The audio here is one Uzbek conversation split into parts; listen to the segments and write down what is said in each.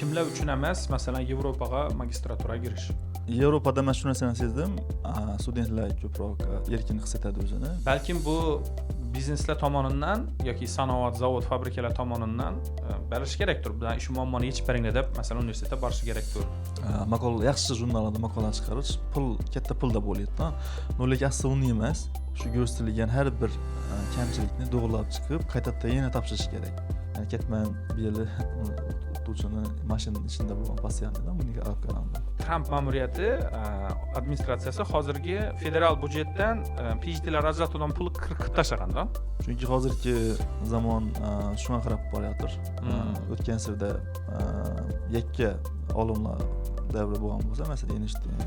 kimlar uchun emas, masalan, Yevropaga magistraturaga kirish? Yevropada men shu narsani sezdim. Studentlar ko'proq erkin his etadi o'zini. Balkim bu bizneslar tomonidan yoki sanoat, zavod, fabrikalar tomonidan berish kerakdir. Bular shu muammoni yechib beringlar deb, masalan, universitetga borishi kerakdir. Maqola yaxshi jurnallarda maqola chiqarish pul, katta pul deb o'ylaydi-da. Lekin aslida uni emas. Shu ko'rsatilgan har bir kamchilikni to'g'rilab chiqib, qaytadan yana topshirish kerak. Yani ketman bir yili o'qituvchini mashinaning ichida bo'lgan pasientdan bunga olib qaradim. Tramp ma'muriyati administratsiyasi hozirgi federal budjetdan PhD'lar ajratuvdan pulni qirqib tashlaganda. Chunki hozirgi zamon shunga qarab borayotir. O'tgan yilda yakka olimlar davri bo'lgan bo'lsa, masalan, Einstein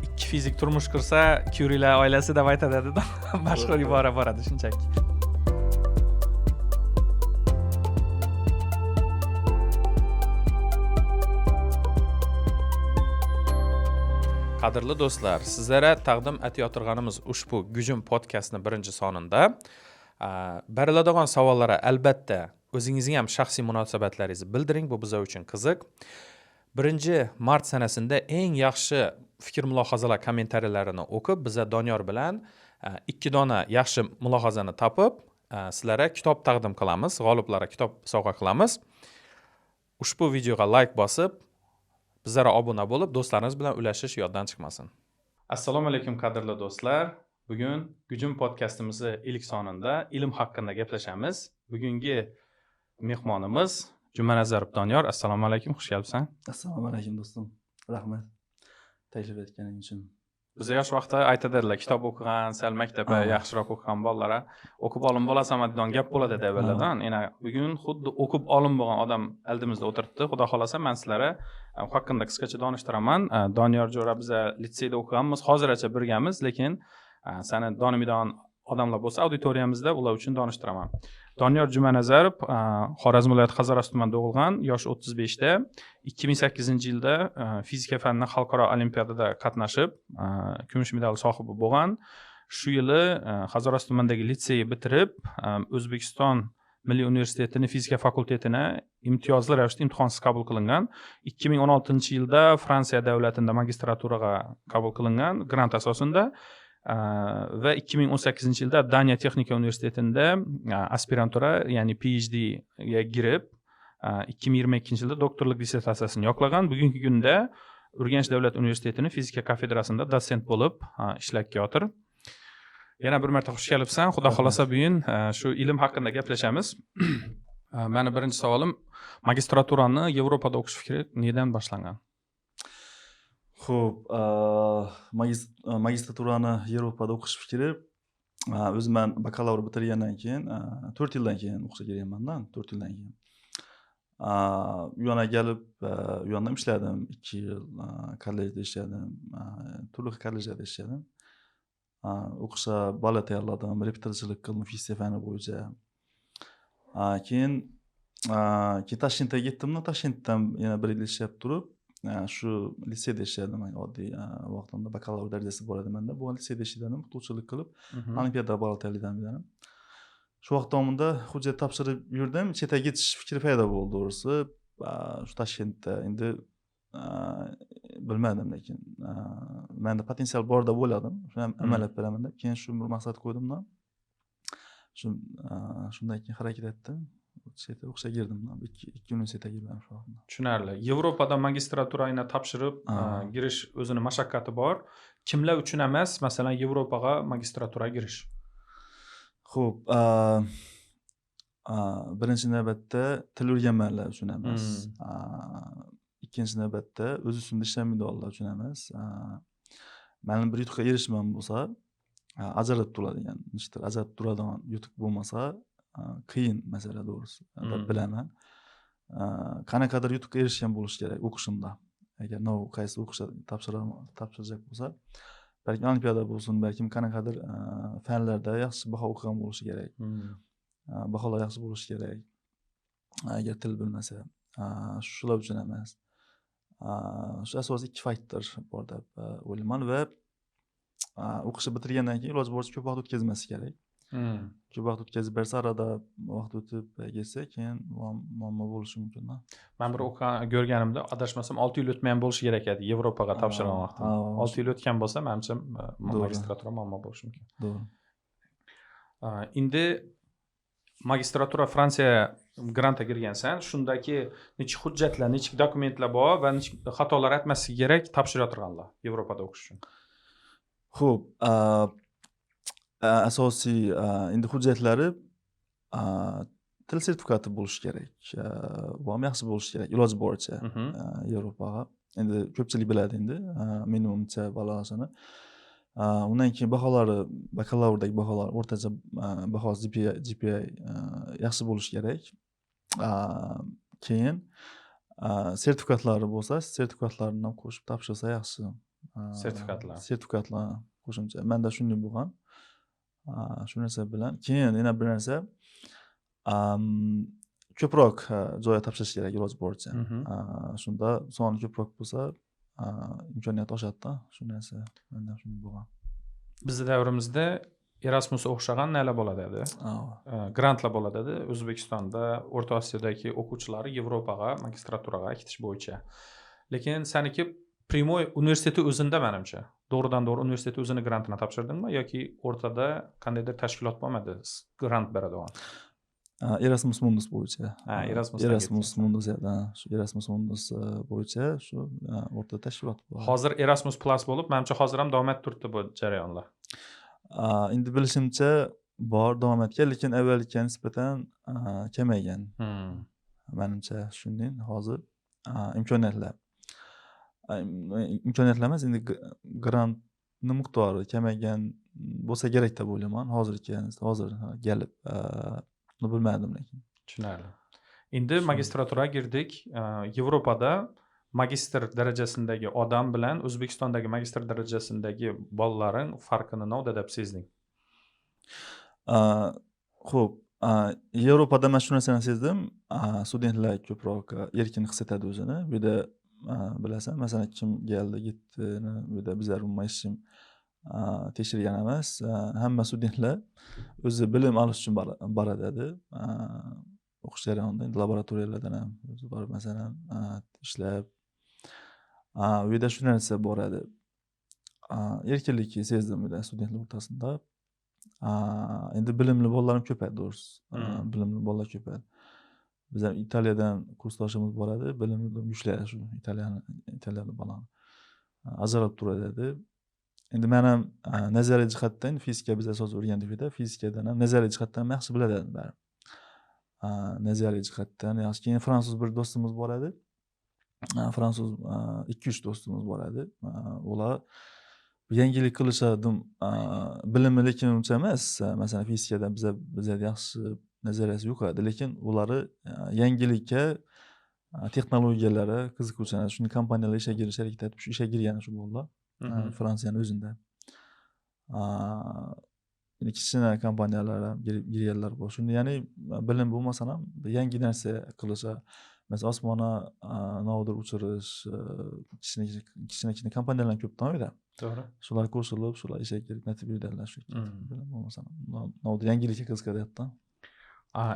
ikki fizik turmush qursa, Curie'lar oilasi deb aytadi-da. Mashhur ibora boradi shunchaki. Qadrli do'stlar, sizlarga taqdim etayotganimiz ushbu Gujum podkastning birinchi sonida beriladigan savollarga albatta o'zingizning ham shaxsiy munosabatlaringizni bildiring, bu bizlar uchun qiziq. 1-mart sanasida eng yaxshi fikr mulohazalar kommentariyallarini o'qib, bizlar Doniyor bilan 2 dona yaxshi mulohazani topib, sizlarga kitob taqdim qilamiz, g'oliblarga kitob sovg'a qilamiz. Ushbu videoga like bosib, bizlarga obuna bo'lib, do'stlaringiz bilan ulashish yoddan chiqmasin. Assalomu alaykum qadrli do'stlar. Bugun Gujum podkastimizni ilk sonida ilm haqida gaplashamiz. Bugungi mehmonimiz Jumanazarov Doniyor. Assalomu alaykum, xush kelibsan. Assalomu alaykum do'stim. Rahmat. Taklif etganing uchun. Biz yosh vaqtda aytadilar, kitob o'qigan, sal maktabda yaxshiroq o'qigan bolalar o'qib olim bo'lasan degan gap bo'ladi devlardan. Yana bugun xuddi o'qib olim bo'lgan odam oldimizda o'tiribdi. Xudo xolasa men sizlarga haqida qisqacha donishtiraman. Doniyor Jo'ra biz litseyda o'qiganmiz, hozircha birgamiz, lekin seni donimidan odamlar bo'lsa auditoriyamizda ular uchun donishtiraman. Doniyor Jumanazarov Xorazm viloyati Qazaras tumanida tug'ilgan, yosh 35da, 2008-yilda fizika fanidan xalqaro olimpiadada qatnashib, kumush medal sohibi bo'lgan. Shu yili Qazaras tumanidagi litseyni bitirib, O'zbekiston Milliy universitetining fizika fakultetini imtiyozli ravishda imtihonsiz qabul qilingan. 2016-yilda Fransiya davlatida magistraturaga qabul qilingan grant asosida. Va 2018-yilda Daniya Texnika universitetida aspirantura, ya'ni PhD ga girib, 2022-yilda doktorlik dissertatsiyasini yoqlagan. Bugungi kunda Urganch davlat universitetining fizika kafedrasida dotsent bo'lib ishlab kelayotir. Yana bir marta xush kelibsan. Xudo xolasa bugun shu ilm haqida gaplashamiz. Meni birinchi savolim, magistraturani Yevropada o'qish fikri nedan boshlangan? Xo'p, magistraturani Yevropada o'qish fikri o'zim men bakalavr bitirgandan keyin 4 yildan keyin o'qishga kelganman-da, 4 yildan keyin. U yana kelib, u yerda ishladim, 2 yil kollejda ishladim, turli kollejlarda ishladim. O'qishga bola tayyorladim, repetitorchilik qildim fizika fani bo'yicha. Keyin Toshkentga ketdim-da, Toshkentdan yana 1 yil ishlab turib, shu litseyda ishladim. Oddiy vaqtimda bakalavr darajasi bor edi menda. Bu litseyda ishladim, o'qituvchilik qilib, olimpiada bola tayyorladim. Shu vaqt davomida hujjat topshirib yurdim, chetga ketish fikri paydo bo'ldi to'g'risi. Shu Toshkentda endi bilmadim, lekin menda potensial bor deb o'yladim. Shuni ham amaliyot beraman deb, keyin shu bir maqsad qo'ydim-da. Shundan keyin harakat etdim. O'qishga girdim. 2 universitetga girdim shu vaqtda. Tushunarli. Yevropada magistraturani topshirib girish o'zini mashaqqati bor. Kimlar uchun emas, masalan, Yevropaga magistraturaga girish? Xo'p, birinchi navbatda til o'rganganlar uchun emas. Ikkinchi navbatda o'z ustida ishlamaydiganlar uchun emas. Ma'lum bir yutuqqa erishman bo'lsa, ajratib turadigan, ajratib turadigan yutuq bo'lmasa, qiyin masala to'g'risi deb bilaman. Qanaqadir yutuqqa erishgan bo'lish kerak o'qishimda. Agar qaysi o'qishda topshirajak bo'lsa, balki olimpiada bo'lsin, balki qanaqadir fanlarda yaxshi baho o'qigan bo'lishi kerak. Baholar yaxshi bo'lishi kerak. Agar til bilmasa, shular uchun emas. Shu asosiy 2 faktor bor deb o'ylayman va o'qishni bitirgandan keyin iloji boricha ko'p vaqt o'tkazmaslik kerak. Ko'p vaqt o'tkazib bersa, arada vaqt o'tib ketsa, keyin muammo bo'lishi mumkin-da. Men bir ko'rganimda, adashmasam 6 yil o'tmagan bo'lishi kerak edi Yevropaga topshirgan vaqtimda. 6 yil o'tgan bo'lsa, menimcha magistratura muammo bo'lishi mumkin. To'g'ri. Endi magistratura Fransiya grantga kirgansan, shundagi nechta hujjatlar, nechta dokumentlar bor va nechta xatolar aytmasligi kerak topshirayotganlar Yevropada o'qish uchun. Xo'p, asosiy endi hujjatlari til sertifikati bo'lishi kerak. Bu ham yaxshi bo'lishi kerak, iloji boricha Yevropaga. Endi ko'pchilik biladi endi minimumcha baholasini. Undan keyin baholari, bakalavrdagi baholar, o'rtacha bahosi GPA yaxshi bo'lishi kerak. Keyin sertifikatlari bo'lsa, sertifikatlarini ham qo'shib topshirsa yaxshi. Sertifikatlar qo'shimcha. Menda shunday bo'lgan. Shu narsa bilan keyin yana bir narsa ko'proq joyga topshirish kerak iloji boricha. Shunda soni ko'proq bo'lsa, imkoniyat oshadi-da. Shu narsa menda shunday bo'lgan. Bizning davrimizda Erasmus o'xshagan nalar bo'ladi edi. Grantlar bo'ladi edi. O'zbekistonda, O'rta Osiyodagi o'quvchilar Yevropaga magistraturaga ketish bo'yicha. Lekin saniki Primoy universiteti o'zida menimcha. Doğrudan-doğru universiteti o'zini grantini topshirdingmi yoki o'rtada qandaydir tashkilot bo'lmadi grant beradigan? Erasmus Mundus bo'yicha. Erasmus Mundus edi. Shu Erasmus Mundus bo'yicha shu o'rta tashkilot bor. Hozir Erasmus Plus bo'lib, menimcha hozir ham davom etib turibdi bu jarayonlar. Endi bilishimcha bor, davom etgan, lekin avvalgiga nisbatan kamaygan. Menimcha shunday hozir imkoniyatlar emas, endi grantni miqdori kamaygan bo'lsa kerak deb o'ylayman. Hozir kelib bilmadim lekin. Tushunarli. Endi magistraturaga girdik. Yevropada magistr darajasindagi odam bilan O'zbekistondagi magistr darajasindagi bolalarning farqini nima deb sezding? Xo'p, Yevropada men shu narsani sezdim. Studentlar ko'proq erkin his etadi o'zini. Bu yerda bilasan, masalan, kim keldi, ketdini, bu yerda bizlar umuman hech kim tekshirgan emas. Hamma studentlar o'zi bilim olish uchun boradi. O'qish jarayonida laboratoriyalardan ham o'zi borib, masalan, ishlab. Bu yerda shu narsa bor edi. Erkinlikni sezdim bu yerda studentlar o'rtasida. Endi bilimli bolalar ham ko'paydi, to'g'risi. Bilimli bolalar ko'paydi. Bizlar Italiyadan kursdoshimiz bor edi, bilimli kuchlar shu italyan bolani. Ajralib turadi. Endi men ham nazariy jihatdan fizika biz asos o'rgandik edi. Fizikadan ham nazariy jihatdan ham yaxshi biladi bari. Nazariy jihatdan yaxshi. Keyin fransuz bir do'stimiz bor edi. Fransuz 2-3 do'stimiz bor edi. Ular yangilik qilishadi, bilimi lekin uncha emas. Masalan, fizikada bizda yaxshi nazariyasi yo'q edi, lekin ularni yangilikka, texnologiyalarga qiziquvchilar, shuni kompaniyalar ishga girish harakat etib, shu ishga kirgani shu bo'ldi. Fransiyani o'zida. Kichkina kompaniyalar ham girganlar bor. Shunda ya'ni bilim bo'lmasa ham yangi narsa qilishsa, masalan, osmona nodir uchirish, kichkina kompaniyalar ko'p to'g'ri. To'g'ri. Shular qo'shilib, shular ishga kirib natija beradilar shu. Bilim bo'lmasa ham nodir yangilikka qiziqadi-da.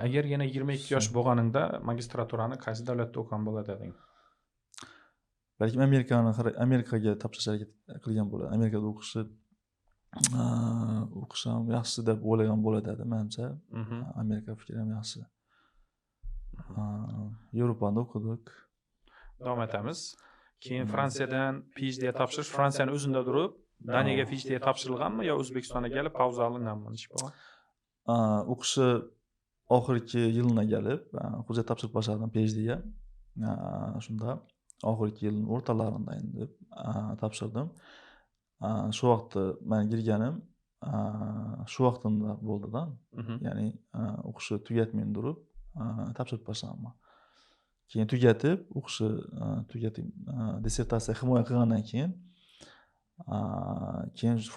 Agar yana 22 yosh bo'lganingda magistraturani qaysi davlatda o'qigan bo'ladi deding? Balki Amerikaga topshirish harakat qilgan bo'ladi. Amerikada o'qishim yaxshi deb o'ylagan bo'ladi, menimcha. Amerika fikri ham yaxshi. Yevropada o'qidik. Davom etamiz. Keyin Fransiyadan PhD topshirish, Fransiyani o'zida turib, Daniyaga PhD topshirilganmi yo O'zbekistonga kelib pauza olinganmi ish bo'lgan? O'qishi oxirgi yilına kelib, hujjat topshirib boshladim PhDga. Shunda oxirgi yilning o'rtalarida endi topshirdim. Shu vaqtda men kirganim shu vaqtimda bo'ldi-da. Ya'ni o'qishni tugatmay turib topshirib boshladim. Keyin tugatib, o'qishni tugatib, dissertatsiya himoya qilgandan keyin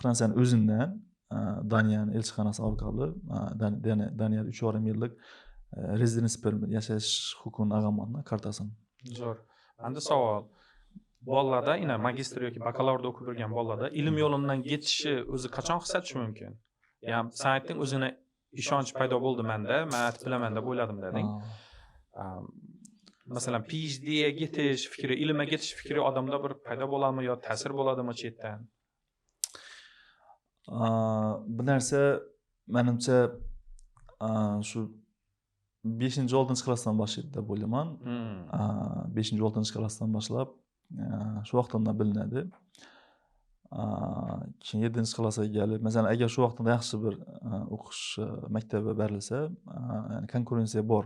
Fransiyaning o'zidan Daniyaning elchixonasi orqali Daniyada 3,5 yillik residence permit, yashash huquqini olganman, kartasini. Zo'r. Endi savol. Bolalarda, ina magistr yoki bakalavr o'qib yurgan bolalarda ilm yo'lidan ketishi o'zi qachon his etish mumkin? Ya'ni sen aytding, o'zini ishonch paydo bo'ldi menda, men aytib bilaman deb o'yladim deding. Masalan, PhDga ketish fikri, ilmga ketish fikri odamda bir paydo bo'ladimi yo ta'sir bo'ladimi chetdan? Bu narsa menimcha shu 5-6 klassdan boshlaydi deb o'ylayman. 5-6 klassdan boshlab shu vaqtdan bilinadi. Keyin 7-klassga kelib, masalan, agar shu vaqtda yaxshi bir o'qish maktabi berilsa, ya'ni konkurensiya bor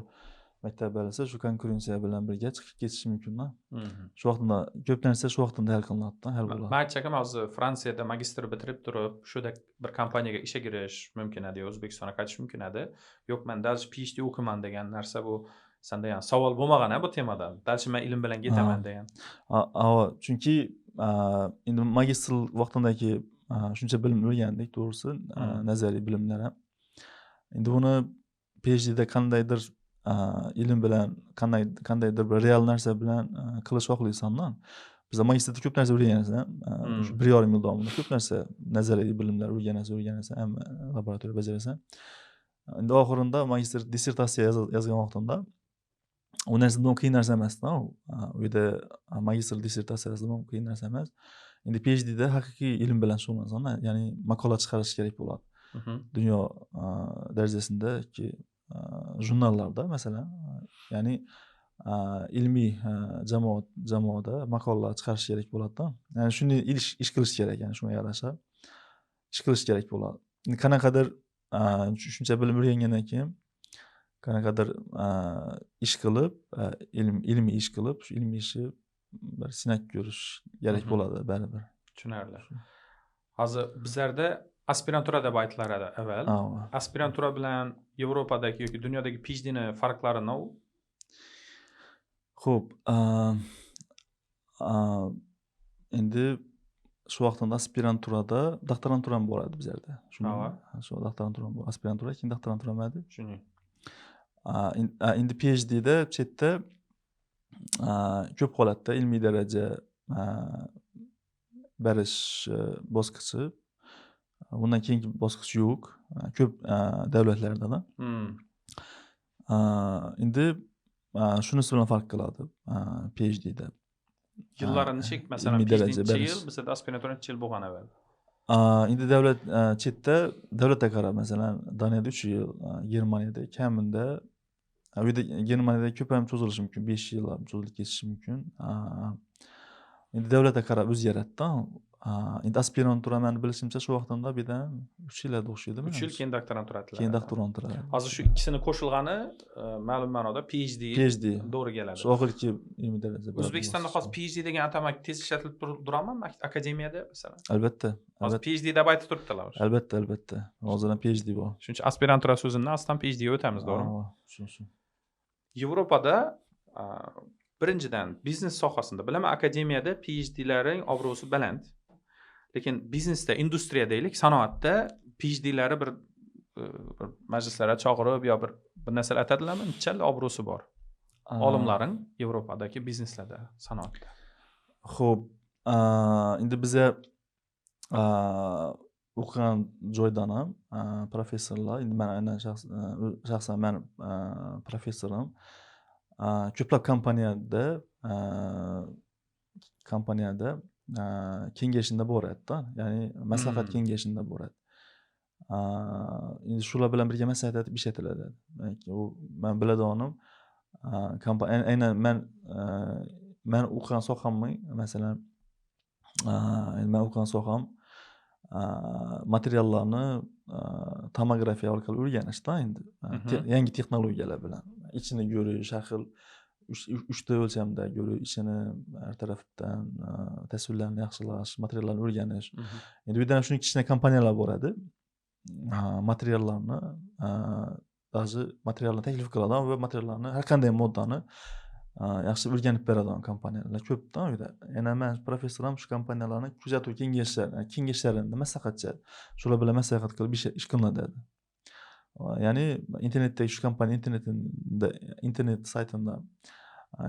maktab berilsa, shu konkurensiya bilan birga chiqib ketish mumkin-da. Shu vaqtda ko'p narsa shu vaqtda hal qilinadi, hal bo'ladi. Men aytchakam hozir Fransiyada magistr bitirib turib, shunda bir kompaniyaga ishga kirish mumkin edi, O'zbekistonga qaytish mumkin edi. Yo'q, men dalsh PhD o'qiman degan narsa bu senda ham savol bo'lmagan bu temada. Dalsh men ilm bilan ketaman degan. Chunki endi magistr vaqtidagi shuncha bilim o'rgandik, to'g'risi, nazariy bilimlar ham. Endi buni PhDda qandaydir ilm bilan, qandaydir bir real narsa bilan qilish xohlaysan-da. Biz magistrda ko'p narsa o'rganasiz, 1,5 yil davomida ko'p narsa nazariy bilimlar o'rganasiz, ham laboratoriya bajarasan. Endi oxirida magistr dissertatsiya yozgan vaqtimda u narsa qiyin narsa emas-da. U yerda magistr dissertatsiyasi qiyin narsa emas. Endi PhDda haqiqiy ilm bilan shug'ullanasan, ya'ni maqola chiqarish kerak bo'ladi. Dunyo darajasindagi jurnallarda masalan, ya'ni ilmiy jamoada maqolalar chiqarish kerak bo'ladi-da. Ya'ni shuni ish qilish kerak, ya'ni shunga yarasha ish qilish kerak bo'ladi. Endi qanaqadir shuncha bilim o'rgangandan keyin qanaqadir ish qilib, ilmiy ish qilib, shu ilmiy ishni bir sinab ko'rish kerak bo'ladi baribir. Tushunarli. Hozir bizlarda aspirantura deb aytilar edi avval. Aspirantura bilan Yevropadagi yoki dunyodagi PhDni farqlari nima? Xo'p, endi shu vaqtda aspiranturada doktorantura ham bor edi bizlarda. Shu doktorantura bor, aspirantura, keyin doktorantura edi. Tushundim. Endi PhDda chetda ko'p holatda ilmiy daraja berish bosqichi, bundan keyingi bosqich yo'q, ko'p davlatlarda. Endi shunisi bilan farq qiladi PhDda. Yillarni necha, masalan, PhD yil, bizda aspirantura necha yil bo'lgan avval? Endi davlat chetda davlatga qarab, masalan, Daniyada 3 yil, Germaniyada kamida, u yerda Germaniyada ko'p ham cho'zilishi mumkin, 5 yil ham cho'zilib ketishi mumkin. Endi davlatga qarab o'zgaradi-da. Endi aspirantura meni bilishimcha shu vaqtda birdan 3 yil o'xshaydimi? 3 yil keyin doktorantura qilinadi. Keyin doktorantura. Hozir shu ikkisini qo'shilgani ma'lum ma'noda PhD to'g'ri keladi. Shu oxirgi ilmiy daraja. O'zbekistonda hozir PhD degan atama tez ishlatilib turadimi akademiyada masalan? Albatta. Hozir PhD deb aytib turibdilar. Albatta. Hozir ham PhD bor. Shuning uchun aspirantura so'zini aslan PhD ga o'tamiz, to'g'rimi? Shu. Yevropada birinchidan biznes sohasida bilaman, akademiyada PhD'laring obro'si baland. Lekin biznesda, industriya deylik, sanoatda PhD'lari bir majlislarga chaqirib yo bir narsalar aytadilarmi? Nechalik obro'si bor olimlaring Yevropadagi bizneslarda, sanoatda? Xo'p, endi biza o'qigan joydan ham professorlar, endi men aynan shaxsan men professorim ko'plab kompaniyada kengashida boradi-da, ya'ni maslahat kengashida boradi. Endi shular bilan birga maslahat aytib ishlatiladi. U men biladiganim aynan men o'qigan sohamning, masalan, men o'qigan soham materiallarni tomografiya orqali o'rganishda, endi yangi texnologiyalar bilan ichini ko'rish, har xil 3 o'lchamda ko'rish, ichini har tarafdan tasvirlarni yaxshilash, materiallarni o'rganish. Endi bu yerdan shunday kichkina kompaniyalar boradi. Materiallarni taklif qiladi va materiallarni, har qanday moddani yaxshi o'rganib beradigan kompaniyalar ko'p-da u yerda. Yana men professorim shu kompaniyalarni kuzatuv kengashlarini maslahatchi, shular bilan maslahat qilib ish qilinadi. Ya'ni internetdagi shu kompaniya internet saytida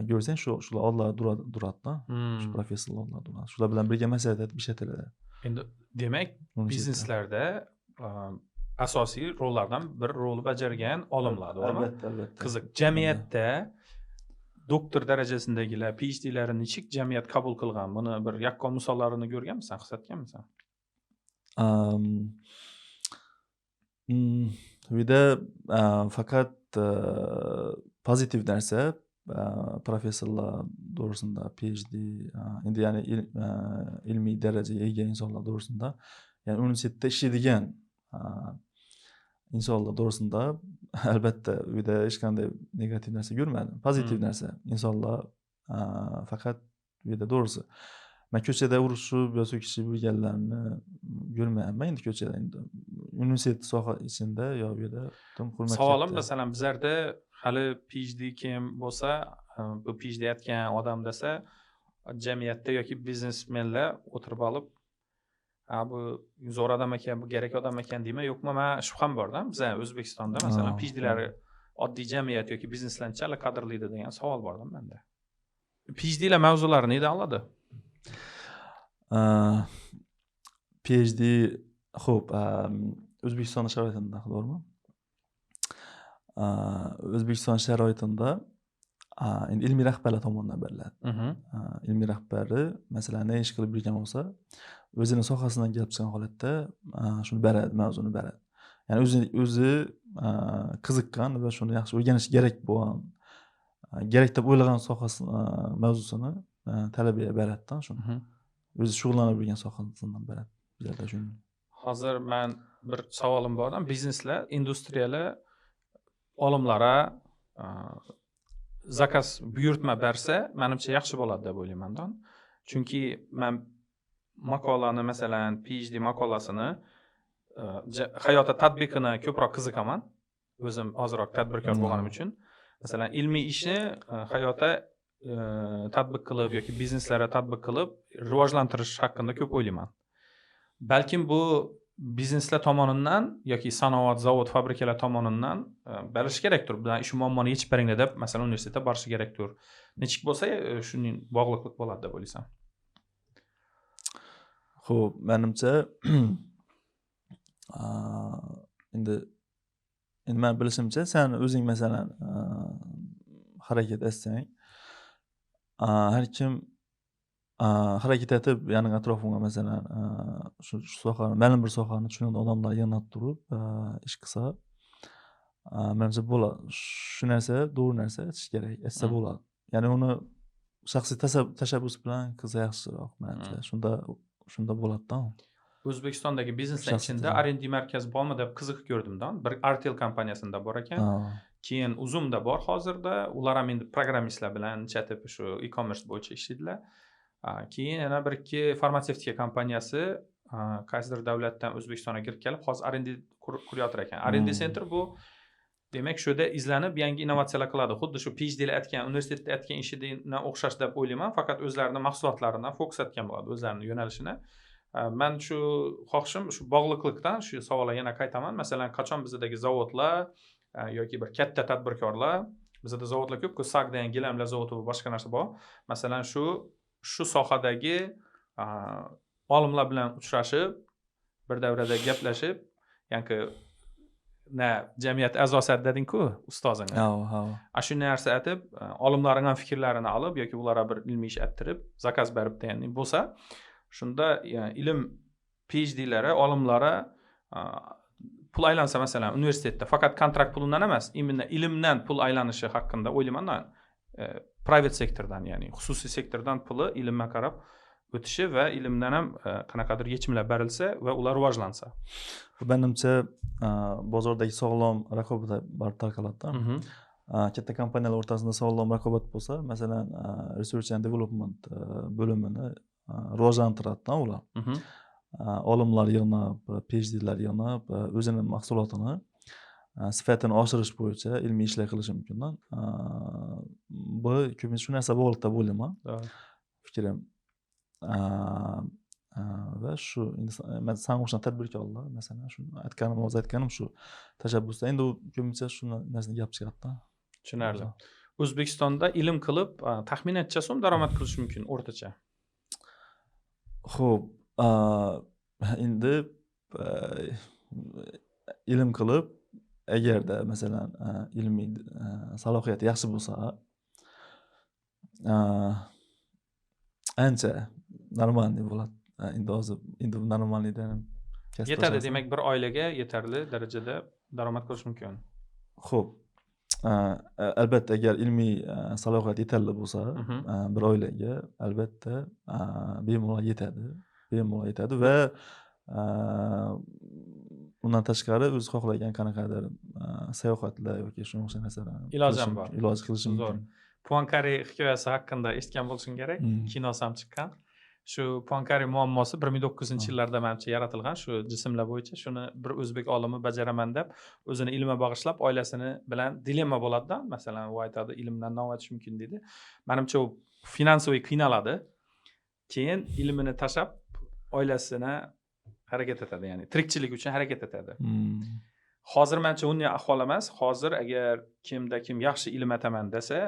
ko'rsang, shular oldida turadi-da. Shu professorlar oldida turadi. Shular bilan birga maslahat aytib ishlatiladi. Endi demak, bizneslarda asosiy rollardan bir rolni bajargan olimlar, to'g'rimi? Albatta. Qiziq. Jamiyatda doktor darajasindagilar, PhD'larni nechik jamiyat qabul qilgan? Buni bir yaqqol misollarini ko'rganmisan, his etganmisan? Uyda faqat pozitiv narsa professorlar to'g'risida PhD endi ya'ni ilmiy darajaga ega insonlar to'g'risida, ya'ni universitetda ishlaydigan insonlar to'g'risida albatta uyda hech qanday negativ narsa ko'rmadim. Pozitiv narsa. Insonlar faqat uyda to'g'risi men ko'chada urushib yo so'kishib yurganlarni ko'rmayapman endi ko'chada. Endi universitet soha ichida yo bu yerda hurmat. Savolim masalan bizlarda hali PhD kim bo'lsa, bu PhD etgan odam desa, jamiyatda yoki biznesmenlar o'tirib olib, bu zo'r odam ekan, bu kerak odam ekan deymi, yo'qmi? Men shubham bor-da. Biz O'zbekistonda masalan PhDlari oddiy jamiyat yoki bizneslarni qadrlaydi degan savol bor-da menda. PhDlar mavzulari nedan oladi? PhD xo'p, O'zbekiston sharoitida, to'g'rimi? O'zbekiston sharoitida endi ilmiy rahbarlar tomonidan beriladi. Ilmiy rahbari masalan ne ish qilib yurgan bo'lsa, o'zining sohasidan kelib chiqqan holatda shuni beradi, mavzuni beradi. Ya'ni o'zi qiziqqan va shuni yaxshi o'rganish kerak bo'lgan, kerak deb o'ylagan sohasi mavzusini talabaga beradi-da shuni. O'zi shug'ullanib yurgan sohasidan beradi. Bizlarda shuni. Hozir men bir savolim bor. Bizneslar, industriyalar olimlara zakaz buyurtma bersa, menimcha yaxshi bo'ladi deb o'ylayman-da. Chunki men maqolani masalan PhD maqolasini hayotda tatbiqini ko'proq qiziqaman. O'zim ozroq tadbirkor bo'lganim uchun. Masalan, ilmiy ishni hayotda tatbiq qilib yoki bizneslarga tatbiq qilib rivojlantirish haqida ko'p o'ylayman. Balkim bu bizneslar tomonidan yoki sanoat, zavod, fabrikalar tomonidan berish kerakdir. Bular shu muammoni yechib beringlar deb, masalan, universitetga borishi kerakdir. Nechik bo'lsa, shuning bog'liqlik bo'ladi deb o'ylaysan. Xo'p, menimcha endi men bilishimcha, sen o'zing masalan harakat etsang, har kim harakat etib, ya'ni atrofingga masalan shu sohani, ma'lum bir sohani tushunadigan odamlar yig'nab turib ish qilsa, menimcha bo'ladi. Shu narsa to'g'ri narsa, etish kerak, etsa bo'ladi. Ya'ni uni shaxsiy tashabbus bilan qilsa yaxshiroq menimcha. Shunda bo'ladi-da. O'zbekistondagi bizneslar ichida R&D markazi bormi deb qiziqib ko'rdim-da. Bir Artel kompaniyasida bor ekan. Keyin Uzumda bor hozirda. Ular ham endi programmistlar bilan chatib shu e-commerce bo'yicha ishlaydilar. Keyin yana bir ikki farmatsevtika kompaniyasi qaysidir davlatdan O'zbekistonga kirib kelib, hozir R&D qurayotir ekan. R&D center bu demak shu yerda izlanib yangi innovatsiyalar qiladi. Xuddi shu PhDlar aytgan, universitetda aytgan ishidan o'xshash deb o'ylayman, faqat o'zlarining mahsulotlaridan fokus etgan bo'ladi, o'zlarining yo'nalishini. Men shu xohishim shu bog'liqlikdan shu savolga yana qaytaman. Masalan, qachon bizdagi zavodlar yoki bir katta tadbirkorlar, bizda zavodlar ko'p-ku, SAG degan gilamlar zavodi va boshqa narsa bor. Masalan, shu sohadagi olimlar bilan uchrashib, bir davrada gaplashib, ya'ni jamiyat a'zosi deding-ku ustozing. Ha. Shu narsa aytib, olimlarning fikrlarini olib yoki ularga bir ilmiy ish ayttirib, zakaz berib degan bo'lsa, shunda ilm PhDlari, olimlari pul aylansa masalan universitetda faqat kontrakt pulidan emas, imенно ilmdan pul aylanishi haqida o'ylayman-da. Private sektordan, ya'ni xususiy sektordan puli ilmga qarab o'tishi va ilmdan ham qanaqadir yechimlar berilsa va ular rivojlansa. Bu menimcha bozordagi sog'lom raqobat bartaraf qiladi-da. Katta kompaniyalar o'rtasida sog'lom raqobat bo'lsa, masalan, research and development bo'limini rivojlantiradi-da ular. Olimlar yig'nab, PhDlar yig'nab, o'zining mahsulotini sifatini oshirish bo'yicha ilmiy ishlar qilishi mumkin-da. Bu ko'pincha shu narsa bog'liq deb o'ylayman. Fikrim. Va shu sen o'xshagan tadbirkorlar masalan shu aytganim shu tashabbusda endi u ko'pincha shu narsani gap chiqadi-da. Tushunarli. O'zbekistonda ilm qilib taxminan necha so'm daromad qilish mumkin o'rtacha? Xo'p, endi ilm qilib, agarda masalan ilmiy salohiyati yaxshi bo'lsa, ancha normalniy bo'ladi. Endi normalniydan kasb Yetadi, qilsam. demak bir oilaga yetarli darajada daromad ko'rish mumkin. Xo'p. Albatta agar ilmiy salohiyat yetarli bo'lsa, bir oilaga albatta bemalol yetadi. Bemalol yetadi va undan tashqari o'zi xohlagan qanaqadir sayohatlar yoki shunga o'xshagan narsalarni Ilojim qilishi bor. mumkin, iloj qilishi Zo'r. mumkin. Poincare hikoyasi haqida eshitgan bo'lishing kerak. Kinosi ham chiqqan. Shu Poincare muammosi 1900-yillarda menimcha yaratilgan shu jismlar bo'yicha. Shuni bir o'zbek olimi bajaraman deb o'zini ilmga bag'ishlab, oilasini bilan dilemma bo'ladi-da. Masalan, u aytadi, ilmdan naf olish mumkin deydi. Menimcha u finansiy qiynaladi. Keyin ilmini tashlab, oilasini harakat etadi, ya'ni tirikchilik uchun harakat etadi. Hozir menimcha unday ahvol emas. Hozir agar kim yaxshi ilm ataman desa,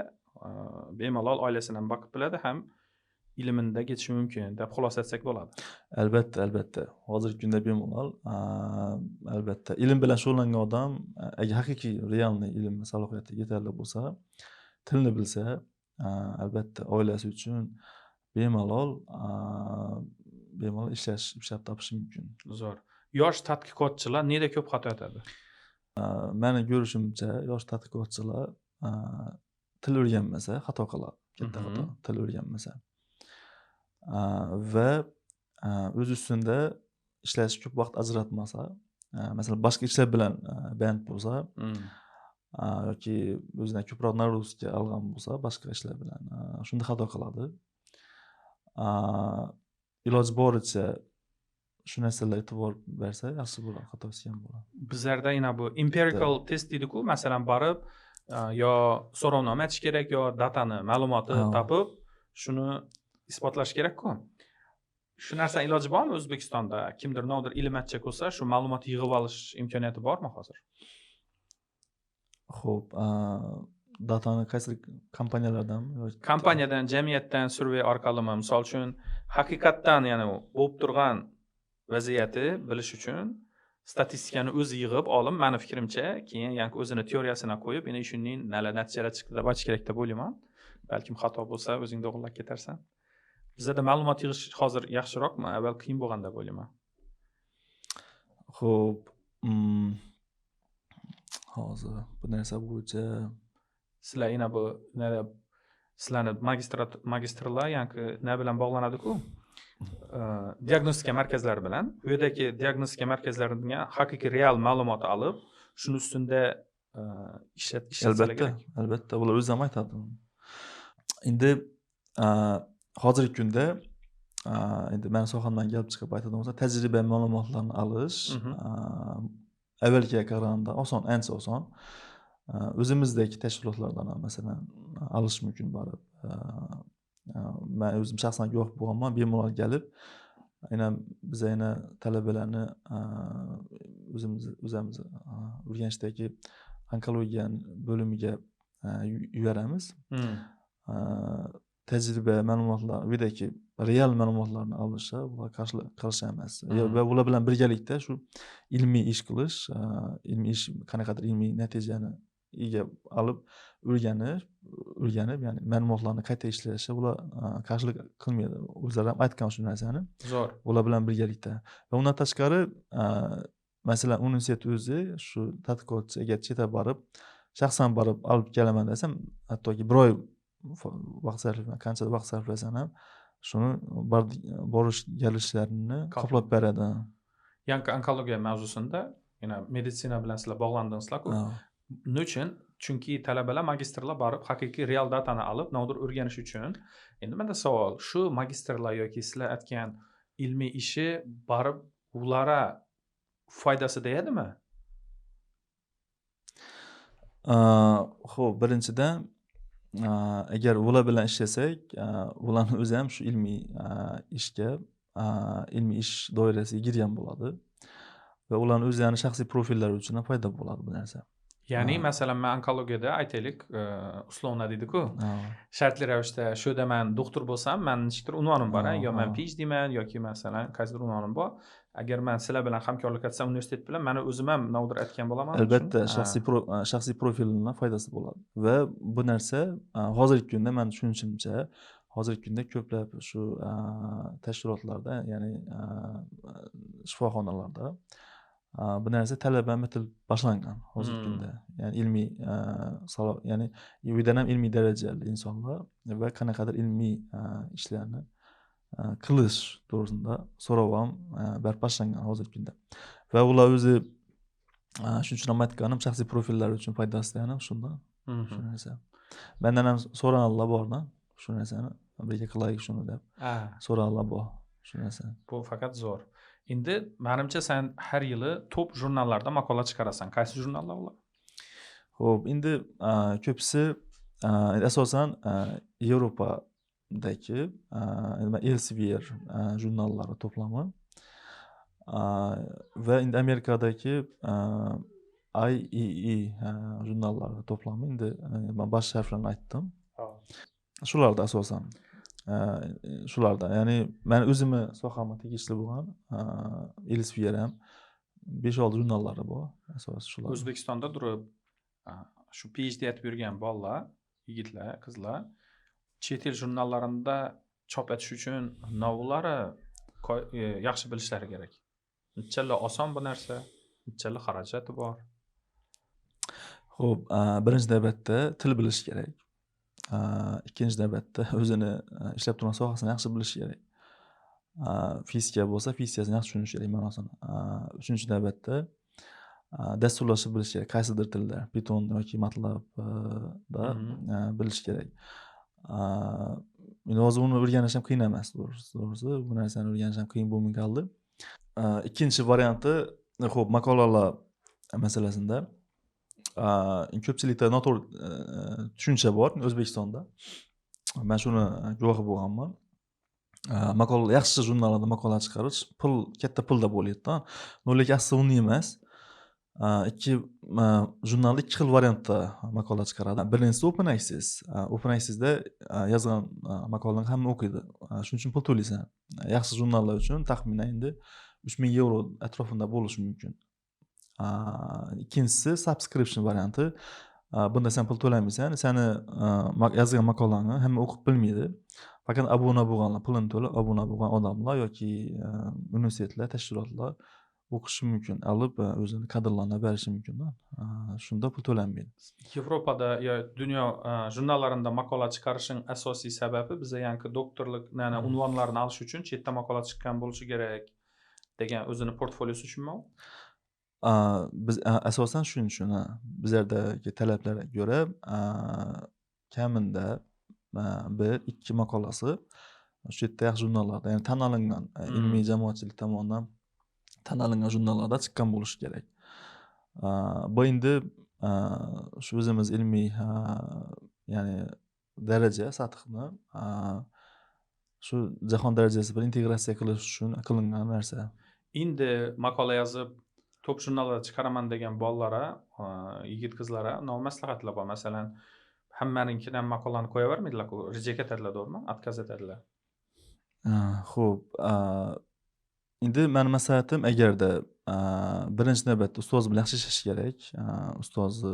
bemalol oilasini ham boqib biladi, ham ilmida ketishi mumkin deb xulosa etsak bo'ladi. Albatta. Hozirgi kunda bemalol albatta ilm bilan shug'ullangan odam agar haqiqiy realniy ilm salohiyati yetarli bo'lsa, tilni bilsa, albatta oilasi uchun bemalol ishlab topishi mumkin. Zo'r. Yosh tadqiqotchilar nega ko'p xato etadi? Meni ko'rishimcha, yosh tadqiqotchilar til o'rganmasa xato qiladi. Katta xato. Til o'rganmasa. Va o'z ustida ishlash ko'p vaqt ajratmasa, masalan boshqa ishlar bilan band bo'lsa, yoki o'zidan ko'proq nagruzka olgan bo'lsa, boshqa ishlar bilan shunda xato qiladi. Iloji boricha shu narsalarga e'tibor bersa yaxshi bo'ladi, xatosi ham bo'ladi. Bizlarda yana bu empirical test deydi-ku, masalan borib yo so'rovnoma aytish kerak, yo datani, ma'lumotni topib, shuni isbotlash kerak-ku. Shu narsa iloji bormi O'zbekistonda? Kimdir nodir ilm atchak bo'lsa, shu ma'lumotni yig'ib olish imkoniyati bormi hozir? Xo'p, datani qaysi kompaniyalardan yoki kompaniyadan, jamiyatdan survey orqalimi? Misol uchun, haqiqatdan, ya'ni bo'lib turgan vaziyati bilish uchun statistikani o'zi yig'ib olib, meni fikrimcha, keyin yani o'zini teoriyasini qo'yib, yana shunning natijalar chiqdi deb aytish kerak deb o'ylayman. Balkim xato bo'lsa, o'zing to'g'rilab ketarsan. Bizda ma'lumot yig'ish hozir yaxshiroqmi, avval qiyin bo'lgan deb o'ylayman. Xo'p, hozir bu narsa bo'yicha sizlar yana bu sizlarni magistrlar yoki nima bilan bog'lanadi-ku? Diagnostika markazlari bilan, bu yerdagi diagnostika markazlaridan haqiqiy real ma'lumot olib, shuni ustida ishlatsalar kerak. Albatta, ular o'zi ham aytadi. Endi hozirgi kunda endi men sohamdan kelib chiqib aytadigan bo'lsa, tajriba ma'lumotlarni olish avvalgiga qaraganda oson, ancha oson. O'zimizdagi tashkilotlardan ham masalan olish mumkin borib. Men o'zim shaxsan guvoh bo'lganman, bemalol kelib, biz talabalarni o'zimiz Urganchdagi onkologiya bo'limiga yuboramiz. Tajriba ma'lumotlar, vidaki real ma'lumotlarni olishsa, ular qarshi emas. Va ular bilan birgalikda shu ilmiy ish qilish, ilmiy ish qanaqadir ilmiy natijani ega olib o'rganib, ya'ni ma'lumotlarni qayta ishlashi ular qarshilik qilmaydi. O'zlari ham aytgan shu narsani. Zo'r. Ular bilan birgalikda. Va undan tashqari, masalan, universitet o'zi shu tadqiqotchi agar chetga borib, shaxsan borib olib kelaman desam, hattoki bir oy vaqt sarflayman, qancha vaqt sarflasam ham shuni borish kelishlarini qoplab beradi. Yangi onkologiya mavzusida, yana meditsina bilan sizlar bog'landingizlar-ku. Nima uchun? Chunki talabalar, magistrlar borib haqiqiy real datani olib, nodir o'rganish uchun. Endi menda savol, shu magistrlar yoki sizlar aytgan ilmiy ishi borib ularga foydasi tegadimi? Xo'p, birinchidan agar ular bilan ishlasak, ularning o'zi ham shu ilmiy ishga, ilmiy ish doirasiga kirgan bo'ladi va ularning o'zlarining shaxsiy profillari uchun ham foyda bo'ladi bu narsa. Ya'ni masalan men onkologiyada aytaylik, uslovna deydi-ku. Shartli ravishda shuda men doktor bo'lsam, men nechtir unvonim bor, yo men PhDman yoki masalan qaysidir unvonim bor. Agar men sizlar bilan hamkorlik qilsam universitet bilan, meni o'zim ham navdir aytgan bo'laman. Albatta, shaxsiy profilining foydasi bo'ladi. Va bu narsa hozirgi kunda men tushunishimcha, hozirgi kunda ko'plab shu tashkilotlarda, ya'ni shifoxonalarda bu narsa talaba metil boshlangan hozirgi kunda. Ya'ni ilmiy ya'ni uydan ham ilmiy darajali insonlar va qanaqadir ilmiy ishlarni qilish to'g'risida so'rov ham boshlangan hozirgi kunda. Va ular o'zi shuning uchun ham aytganim, shaxsiy profillari uchun foydasi ham shunda. Shu narsa. Mendan ham so'rovlar borda, shu narsani birga qilaylik shuni deb. So'rovlar bor shu narsa. Bu faqat zo'r. Endi menimcha sen har yili top jurnallarda maqola chiqarasan. Qaysi jurnallar ular? Xo'p, endi ko'pisi asosan Yevropadagi Elsevier jurnallari to'plami va endi Amerikadagi IEE jurnallari to'plami. Endi men bosh harflarni aytdim. Shularda asosan shularda, ya'ni men o'zimni sohamga tegishli bo'lgan Elsevier ham 5-6 jurnallari bor, asosan shular. O'zbekistonda turib shu PhD etib yurgan bolalar, yigitlar, qizlar chet el jurnallarida chop etish uchun novullari yaxshi bilishlari kerak. Nechala oson bu narsa, nechala xarajati bor. Xo'p, birinchi navbatda til bilish kerak. Ikkinchi navbatda o'zini ishlab turgan sohasini yaxshi bilish kerak. Fizika bo'lsa, fizikasini yaxshi tushunish kerak ma'nosini. Uchinchi navbatda dasturlashni bilish kerak. Qaysidir tilda, Python yoki MATLABda bilish kerak. Endi hozir uni o'rganish ham qiyin emas, to'g'risi. Bu narsani o'rganish ham qiyin bo'lmay qoldi. Ikkinchi varianti, xo'p, maqolalar masalasida ko'pchilikda noto'g'ri tushuncha bor O'zbekistonda. Men shuni guvohi bo'lganman. Maqola yaxshi jurnallarda maqola chiqarish katta pulda bo'laydi-da. Lekin asli uni emas. Ikki jurnalda ikki xil variantda maqola chiqaradi. Birinchisi Open Access. Open Access'da yozgan maqolani hamma o'qiydi. Shuning uchun pul to'laysan. Yaxshi jurnallar uchun taxminan endi 3000 euro atrofida bo'lishi mumkin. Ikkinchisi subscription varianti. Bunda sen pul to'lamaysan, seni yozgan maqolani hamma o'qib bilmaydi. Faqat obuna bo'lganlar, pulini to'lab obuna bo'lgan odamlar yoki universitetlar, tashkilotlar o'qishi mumkin, olib o'zini kadrlarni berishi mumkin. Shunda pul to'lanmaydi. Yevropada yo dunyo jurnallarida maqola chiqarishning asosiy sababi biza yangi doktorlik unvonlarini olish uchun chetda maqola chiqqan bo'lishi kerak degan o'zini portfoliosi uchunmi? Biz asosan shuning uchun, bizlardagi talablarga ko'ra kamida 1-2 maqolasi shu yerda yaxshi jurnallarda, ya'ni tan olingan ilmiy jamoatchilik tomonidan tan olingan jurnallarda chiqqan bo'lishi kerak. Bu endi shu o'zimiz ilmiy ya'ni daraja sathini shu jahon darajasi bilan integratsiya qilish uchun qilingan narsa. Endi maqola yozib top jurnallarda chiqaraman degan bolalara, yigit qizlara maslahatlar bor. Masalan, hammaninkini ham maqolani qo'yavermaydilar, reject etadilar, to'g'rimi? Отказ etadilar. Xo'p, endi men maslahatim, agarda birinchi navbatda ustoz bilan yaxshi ishlash kerak, ustozi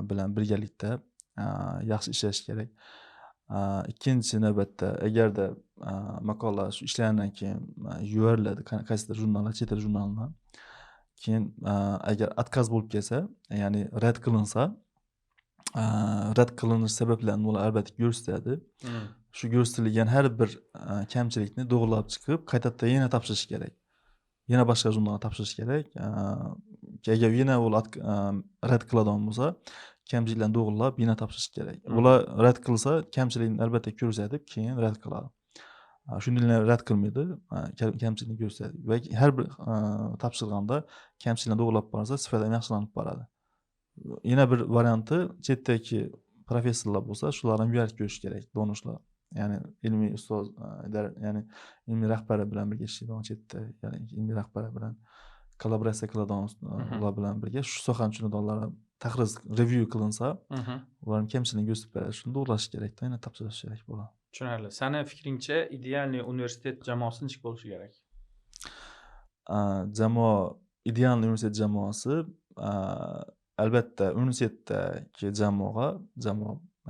bilan birgalikda yaxshi ishlash kerak. Ikkinchi navbatda, agarda maqola shu ishlagandan keyin yuboriladi qaysidir jurnallar, chet el jurnalidan, keyin agar отказ bo'lib kelsa, ya'ni rad qilinsa, rad qilinish sabablarini ular albatta ko'rsatadi. Shu ko'rsatilgan har bir kamchilikni to'g'rilab chiqib, qaytadan yana topshirish kerak. Yana boshqa jurnalga topshirish kerak. Agar yana ular rad qiladigan bo'lsa, kamchiliklarni to'g'rilab yana topshirish kerak. Ular rad qilsa, kamchilikni albatta ko'rsatib, keyin rad qiladi. Shunday rad qilmaydi, kamchilikni ko'rsatadi. Va har bir topshirganda kamchiliklarni to'g'rilab borsa, sifat ham yaxshilanib boradi. Yana bir varianti, chetdagi professorlar bo'lsa, shularni uyat ko'rish kerak, donishlar. Ya'ni ilmiy ustoz, ya'ni ilmiy rahbari bilan birga ishlaydigan chetda, ya'ni ilmiy rahbari bilan kollaboratsiya qiladigan ular bilan birga shu sohani tushunadiganlar tahriz review qilinsa, Mhm. ularning kamchiligini ko'rsatib beradi. Shuni to'g'rilash kerak-da, yana topshirish kerak bo'ladi. Tushunarli. Sani fikringcha idealniy universitet jamoasi nechta bo'lishi kerak? Jamoa ideal universitet jamoasi albatta universitetdagi jamoa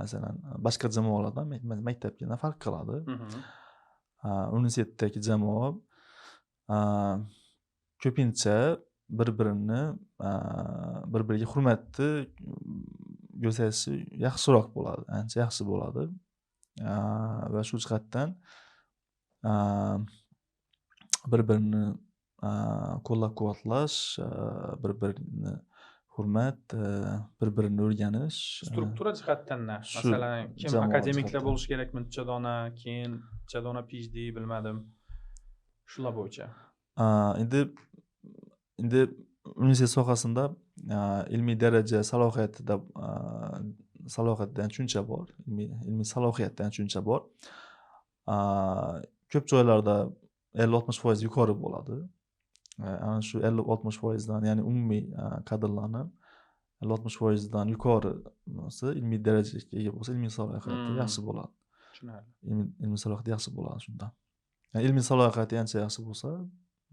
masalan boshqa jamoalardan maktabga farq qiladi. Mhm. Universitetdagi jamoa ko'pincha bir-biriga hurmatni ko'rsatishi yaxshiroq bo'ladi, ancha yaxshi bo'ladi. Va shu jihatdan bir-birini qo'llab-quvvatlash, bir-birini hurmat, bir-birini o'rganish. Struktura jihatdan-da. Shu Masalan, kim jamoa akademiklar jihatdan. bo'lishi kerakmi? Chadona, keyin Chadona PhD bilmadim. Shular bo'yicha. Endi universitet sohasida ilmiy daraja salohiyatdan tushuncha bor. Ilmiy salohiyatdan tushuncha bor. Ko'p joylarda 50-60% yuqori bo'ladi. Ana shu 50-60%dan, ya'ni umumiy kadrlarni 50-60%dan yuqori bo'lsa, ilmiy darajaga ega bo'lsa, ilmiy salohiyati yaxshi bo'ladi. Tushunarli. Ilmiy salohiyat yaxshi bo'ladi shunda. Yani ilmiy salohiyati ancha yaxshi bo'lsa,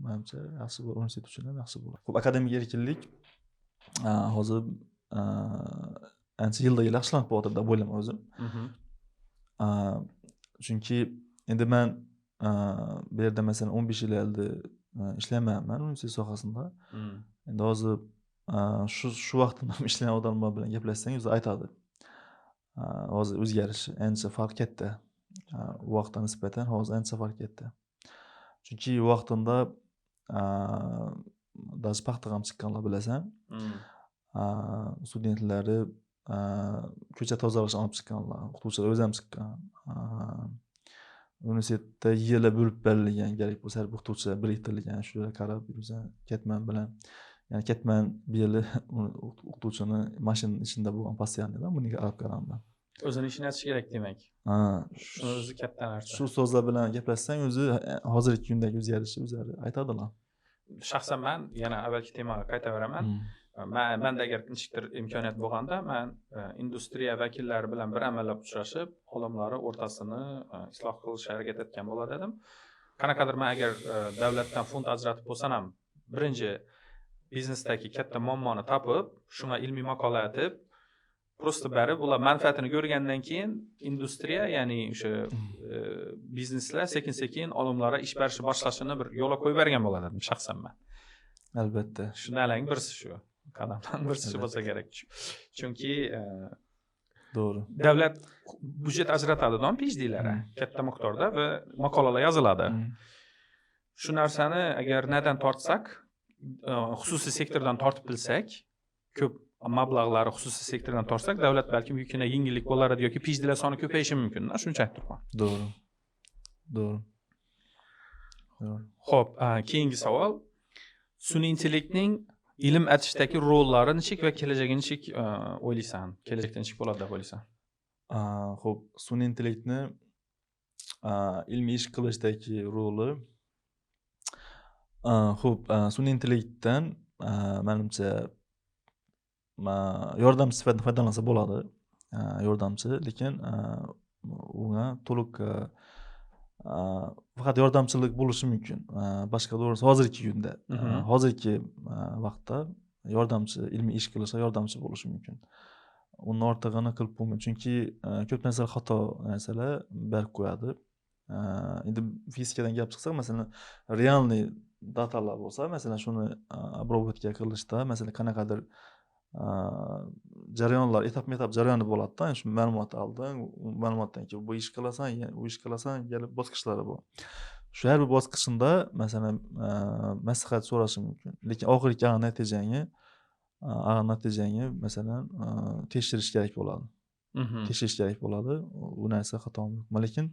menimcha yaxshi bo'ladi, universitet uchun ham yaxshi bo'ladi. Xo'p, akademik erkinlik hozir ancha yildan yil yaxshilanib boryapti deb o'ylayman o'zim. Mhm. Chunki endi men bu yerda masalan 15 yil oldi ishlayapman universitet sohasida. Mm. Endi hozir shu vaqtda ham ishlagan odamlar bilan gaplashsang, o'zi aytadi. Hozir o'zgarish ancha farq katta. U vaqtga nisbatan hozir ancha farq katta. Chunki u vaqtda dars paxta ham chiqqanlar bilasan. Mm. Studentlari ko'cha tozalashni olib chiqqanlar, o'qituvchilar o'zi ham chiqqan. Universitetda yili bo'lib berilgan kerak bo'lsa, har bir o'qituvchilar biriktirilgan, shularga qarab yursa, ketman bilan. Ya'ni ketman bir yili o'qituvchini mashina ichida bo'lgan postoyannidan bunga qarab qaraman. O'zini ishlatish kerak demak. Shuni o'zi katta narsa. Shu so'zlar bilan gaplashsang, o'zi hozirgi kundagi o'zgarishni o'zlari aytadilar. Shaxsan men yana avvalgi temaga qaytaveraman. Menda agar qanchalik imkoniyat bo'lganda, men industriya vakillari bilan bir amallab uchrashib, olimlari o'rtasini isloh qilishga harakat etgan bo'lar edim. Qanaqadir men agar davlatdan fond ajratib bo'lsam ham, birinchi biznesdagi katta muammoni topib, shunga ilmiy maqola aytib, prosta berib, ular manfaatini ko'rgandan keyin industriya, ya'ni o'sha bizneslar sekin-sekin olimlarga ish berishni boshlashini bir yo'lga qo'yib bergan bo'lar edim shaxsan men. Albatta. Shundan birisi shu. Qadamdan birisi bo'lsa kerak. Chunki to'g'ri. Davlat budjet ajratadi-da PhD'larga katta miqdorda va maqolalar yoziladi. Shu narsani agar nadan tortsak, xususiy sektordan tortib bilsak, ko'p mablag'lari xususiy sektordan tortsak, davlat balkim yukina yengillik bo'lar edi yoki PhD'lar soni ko'payishi mumkin. Shuncha aytib turman. To'g'ri. Xo'p, keyingi savol. Sun'iy intellektning ilm atishdagi rollari nechik va kelajagi nechik o'ylaysan? Kelajakda nechik bo'ladi deb o'ylaysan? Xo'p, sun'iy intellektni ilmiy ish qilishdagi roli. Xo'p, sun'iy intellektdan menimcha yordamchi sifatida foydalansa bo'ladi. Yordamchi, lekin unga to'liq faqat yordamchilik bo'lishi mumkin. Boshqa to'g'risi hozirgi kunda, hozirgi vaqtda yordamchi, ilmiy ish qilishda yordamchi bo'lishi mumkin. Undan ortig'ini qilib bo'lmaydi. Chunki ko'p narsalar xato narsalar berib qo'yadi. Endi fizikadan gap chiqsa, masalan, realniy datalar bo'lsa, masalan, shuni obrobotka qilishda, masalan, qanaqadir jarayonlar, etap jarayoni bo'ladi-da, shu ma'lumot olding, ma'lumotdan keyin bu ish qilasan, kelib bosqichlari bor. Shu har bir bosqichida, masalan, maslahat so'rashi mumkin. Lekin oxirgi natijani masalan, tekshirish kerak bo'ladi. Tekshirish kerak bo'ladi. U narsa xatomi yo'qmi? Lekin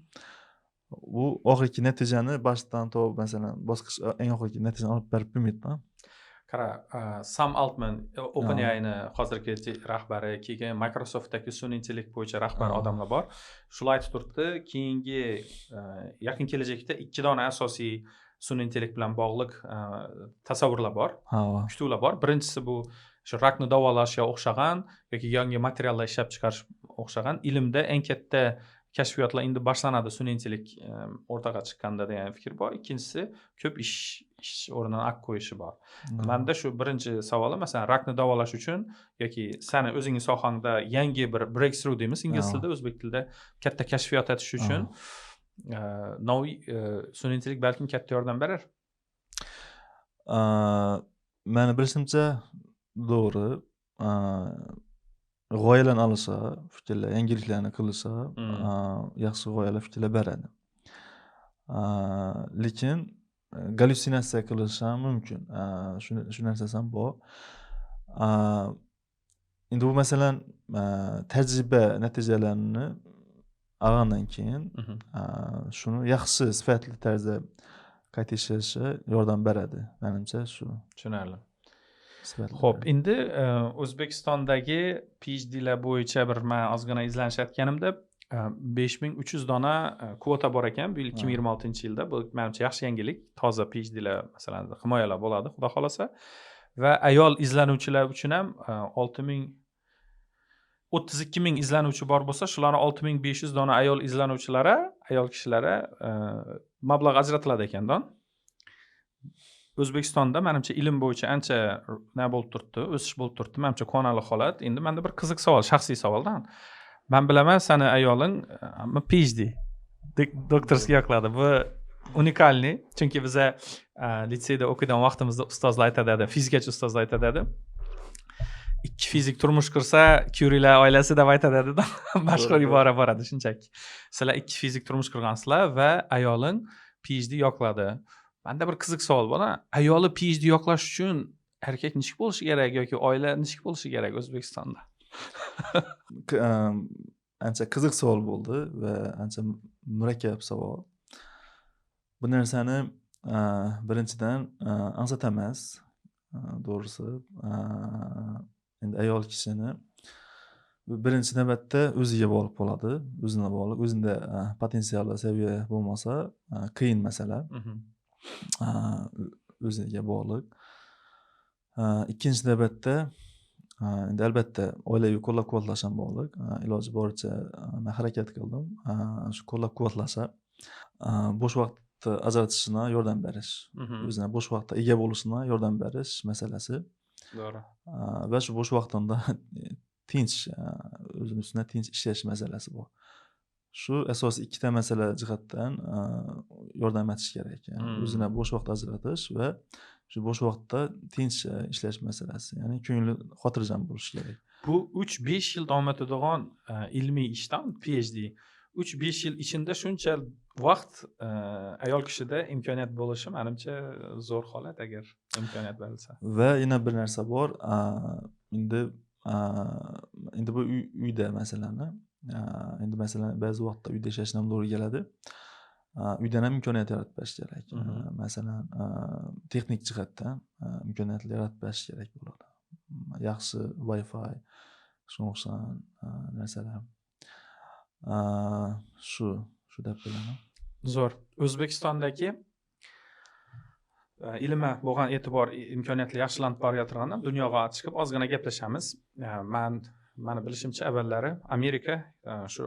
u oxirgi natijani boshdan to, masalan, bosqich eng oxirgi natijani olib berib bo'lmaydi-da. Qara, Sam Altman, OpenAI'ni hozirgi rahbari, keyin Microsoftdagi sun'iy intellekt bo'yicha rahbar odamlar bor. Shular aytib turibdi, keyingi yaqin kelajakda 2 dona asosiy sun'iy intellekt bilan bog'liq tasavvurlar bor, kutuvlar bor. Birinchisi bu shu rakni davolashga o'xshagan yoki yangi materiallar ishlab chiqarish o'xshagan ilmda eng katta kashfiyotlar endi boshlanadi sun'iy intellekt o'rtaga chiqqanda degan fikr bor. Ikkinchisi ko'p ish o'rnini olib qo'yishi bor. Menda shu birinchi savolim, masalan, rakni davolash uchun yoki seni o'zingning sohangda yangi bir breakthrough deymiz ingliz tilida, o'zbek tilida katta kashfiyot etish uchun sun'iy intellekt balkim katta yordam berar. Meni bilishimcha to'g'ri. G'oyalarni olsa, fikrlar, yangiliklarni qilsa, yaxshi g'oyalar, fikrlar beradi. Lekin gallyutsinatsiya qilish ham mumkin. Shu narsasi ham bor. Endi bu masalan tajriba natijalarini olgandan keyin shuni yaxshi sifatli tarzda qayta ishlashga yordam beradi. Menimcha shu. Tushunarli. Xo'p, endi O'zbekistondagi PhD'lar bo'yicha bir men ozgina izlanishayotganimda 5300 dona kvota bor ekan bu 2026-yilda. Bu menimcha yaxshi yangilik. Toza PhD'lar masalan himoyalar bo'ladi, xudo xolasa. Va ayol izlanuvchilar uchun ham 32,000 izlanuvchi bor bo'lsa, shularning 6500 dona ayol izlanuvchilari, ayol kishilari mablag' ajratiladi ekanda. O'zbekistonda menimcha ilm bo'yicha ancha nima bo'lib turibdi, o'sish bo'lib turibdi. Menimcha quvonarli holat. Endi menda bir qiziq savol, shaxsiy savoldan. Men bilaman, seni ayoling PhD doktorskiga yoqladi. Bu unikalniy, chunki biz litseyda o'qigan vaqtimizda ustozlar aytadi, fizikachi ustozlar aytadi. Ikki fizik turmush qursa, Cury'lar oilasi deb aytadi. Mashhur ibora bor edi shunchaki. Sizlar ikki fizik turmush qurgansizlar va ayoling PhD yoqladi. Menda bir qiziq savol bor. Ayoli PhD yoqlash uchun erkak nechik bo'lishi kerak yoki oila nechik bo'lishi kerak O'zbekistonda? Ancha qiziq savol bo'ldi va ancha murakkab savol. Bu narsani birinchidan ansatamas, to'g'risi. Endi ayol kishini birinchi navbatda o'ziga bog'liq bo'ladi, o'zina bog'liq, o'zida potensial va saviya bo'lmasa, qiyin masala. O'ziga bog'liq. Ikkinchi navbatda endi albatta oilaviy qo'llab-quvvatlash ham bog'liq. Iloji boricha men harakat qildim. Shu qo'llab-quvvatlasa, bo'sh vaqt ajratishini yordam berish, o'zina bo'sh vaqtga ega bo'lishini yordam berish masalasi. To'g'ri. Va shu bo'sh vaqtimda tinch, o'zim ustida tinch ishlash masalasi bor. Shu asosiy ikkita masala jihatdan yordam etish kerak. O'zina bo'sh vaqt ajratish va shu bo'sh vaqtda tinch ishlash masalasi. Ya'ni ko'ngli xotirjam bo'lishi kerak. Bu 3-5 yil davom etadigan ilmiy ishdan PhD 3-5 yil ichida shuncha vaqt ayol kishida imkoniyat bo'lishi menimcha zo'r holat agar imkoniyat berilsa. Va yana bir narsa bor. Endi bu uyda masalani. Endi masalan ba'zi vaqtda uyda yashash ham to'g'ri keladi. Uydan ham imkoniyat yaratib berish kerak. Masalan, texnik jihatdan imkoniyatlar yaratib berish kerak bo'ladi. Yaxshi Wi-Fi, shunga o'xshagan narsalar. Shu deb bilaman. Zo'r. O'zbekistondagi ilmga bo'lgan e'tibor imkoniyatlar yaxshilanib borayotgandan dunyoga chiqib ozgina gaplashamiz. Meni bilishimcha avvallari Amerika shu